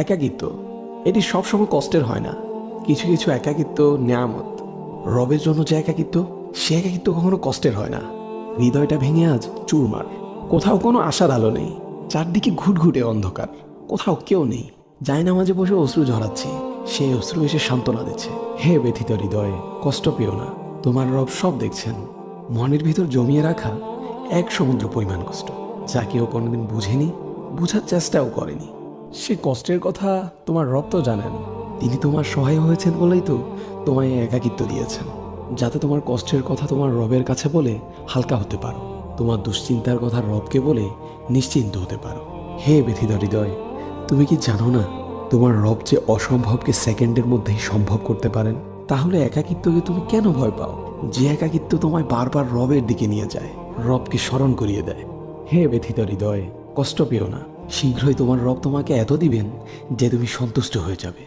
একাকিত্ব এটি সবসময় কষ্টের হয় না। কিছু কিছু একাকিত্ব নেয়ামত। রবের জন্য যে একাকিত্ব, সে একাকিত্ব কখনো কষ্টের হয় না। হৃদয়টা ভেঙে আজ চুরমার। কোথাও কোনো আশার আলো নেই, চারদিকে ঘুটঘুটে অন্ধকার। কোথাও কেউ নেই। জায়নামাজে বসে অশ্রু ঝরাচ্ছি, সেই অশ্রু এসে সান্ত্বনা দিচ্ছে। হে ব্যথিত হৃদয়ে, কষ্ট পেও না, তোমার রব সব দেখছেন। মনের ভিতর জমিয়ে রাখা এক সমুদ্র পরিমাণ কষ্ট, যা কেউ কোনোদিন বুঝেনি, বুঝার চেষ্টাও করেনি। সে কষ্টের কথা তোমার রব তো জানেন। তিনি তোমার সহায় হয়েছেন বলেই তো তোমায় এই একাকিত্ব দিয়েছেন, যাতে তোমার কষ্টের কথা তোমার রবের কাছে বলে হালকা হতে পারো, তোমার দুশ্চিন্তার কথা রবকে বলে নিশ্চিন্ত হতে পারো। হে ব্যথিত হৃদয়, তুমি কি জানো না তোমার রব যে অসম্ভবকে সেকেন্ডের মধ্যেই সম্ভব করতে পারেন? তাহলে একাকিত্বকে তুমি কেন ভয় পাও? যে একাকিত্ব তোমায় বারবার রবের দিকে নিয়ে যায়, রবকে স্মরণ করিয়ে দেয়। হে ব্যথিত হৃদয়, কষ্ট পেও না। শীঘ্রই তোমার রব তোমাকে এত দিবেন যে তুমি সন্তুষ্ট হয়ে যাবে।